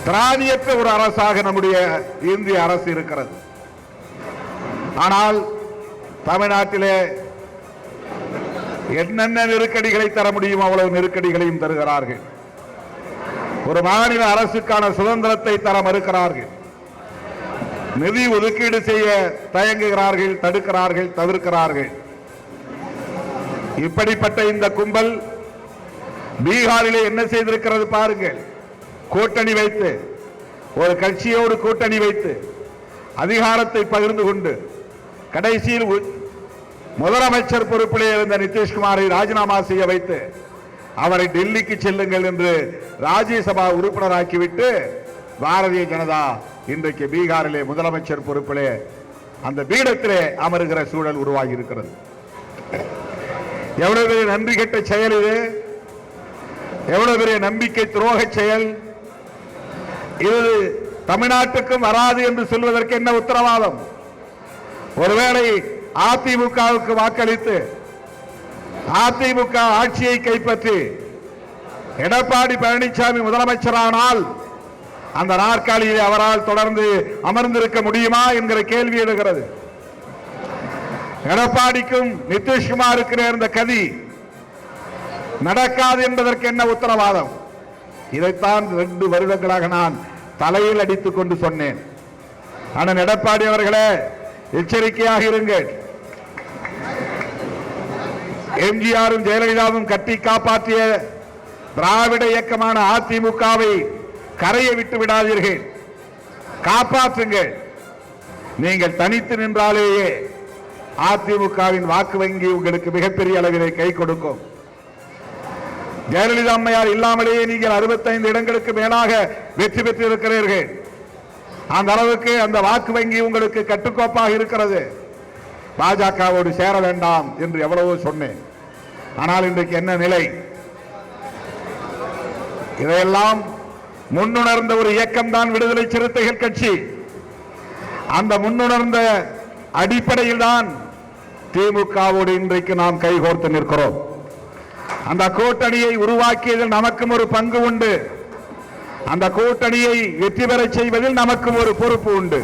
திராணியற்ற ஒரு அரசாக நம்முடைய இந்திய அரசு இருக்கிறது. ஆனால் தமிழ்நாட்டிலே என்னென்ன நெருக்கடிகளை தர முடியும் அவ்வளவு நெருக்கடிகளையும் தருகிறார்கள். ஒரு மாநில அரசுக்கான சுதந்திரத்தை தர மறுக்கிறார்கள். நிதி ஒதுக்கீடு செய்ய தயங்குகிறார்கள், தடுக்கிறார்கள், தவிர்க்கிறார்கள். இப்படிப்பட்ட இந்த கும்பல் பீகாரிலே என்ன செய்திருக்கிறது பாருங்கள். கூட்டணி வைத்து, ஒரு கட்சியோடு கூட்டணி வைத்து அதிகாரத்தை பகிர்ந்து கொண்டு கடைசியில் முதலமைச்சர் பொறுப்பிலே இருந்த நிதிஷ்குமாரை ராஜினாமா செய்ய வைத்து அவரை டெல்லிக்கு செல்லுங்கள் என்று ராஜ்யசபா உறுப்பினராக்கிவிட்டு பாரதிய ஜனதா இன்றைக்கு பீகாரிலே முதலமைச்சர் பொறுப்பிலே அந்த பீடத்திலே அமருகிற சூழல் உருவாகி இருக்கிறது. எவ்வளவு பெரிய நன்றி கெட்ட செயல் இது! எவ்வளவு பெரிய நம்பிக்கை துரோக செயல் இது! தமிழ்நாட்டுக்கும் வராது என்று சொல்வதற்கு என்ன உத்தரவாதம்? ஒருவேளை அதிமுகவுக்கு வாக்களித்து அதிமுக ஆட்சியை கைப்பற்றி எடப்பாடி பழனிசாமி முதலமைச்சரானால் அந்த நாற்காலியில் அவரால் தொடர்ந்து அமர்ந்திருக்க முடியுமா என்கிற கேள்வி எழுகிறது. எடப்பாடிக்கும் நிதிஷ்குமாருக்கு நேர்ந்த கதி நடக்காது என்பதற்கு என்ன உத்தரவாதம்? இதைத்தான் 2 வருடங்களாக நான் தலையில் அடித்துக் கொண்டு சொன்னேன். ஆனால் எடப்பாடி அவர்களே, எச்சரிக்கையாக இருங்கள். எம்ஜிஆரும் ஜெயலலிதாவும் கட்டி காப்பாற்றிய திராவிட இயக்கமான அதிமுகவை கரையை விட்டு விடாதீர்கள், காப்பாற்றுங்கள். நீங்கள் தனித்து நின்றாலேயே அதிமுகவின் வாக்கு வங்கி உங்களுக்கு மிகப்பெரிய அளவிலே கை கொடுக்கும். ஜெயலலிதா அம்மையார் இல்லாமலேயே நீங்கள் 65 இடங்களுக்கு மேலாக வெற்றி பெற்றிருக்கிறீர்கள். அந்த அளவுக்கு அந்த வாக்கு வங்கி உங்களுக்கு கட்டுக்கோப்பாக இருக்கிறது. பாஜகவோடு சேர வேண்டாம் என்று எவ்வளவோ சொன்னேன். ஆனால் இன்றைக்கு என்ன நிலை? இதையெல்லாம் முன்னுணர்ந்த ஒரு இயக்கம் தான் விடுதலை சிறுத்தைகள் கட்சி. அந்த முன்னுணர்ந்த அடிப்படையில் தான் திமுகவோடு இன்றைக்கு நாம் கைகோர்த்து நிற்கிறோம். அந்த கூட்டணியை உருவாக்கியதில் நமக்கும் ஒரு பங்கு உண்டு. அந்த கூட்டணியை வெற்றி பெற செய்வதில் நமக்கும் ஒரு பொறுப்பு உண்டு.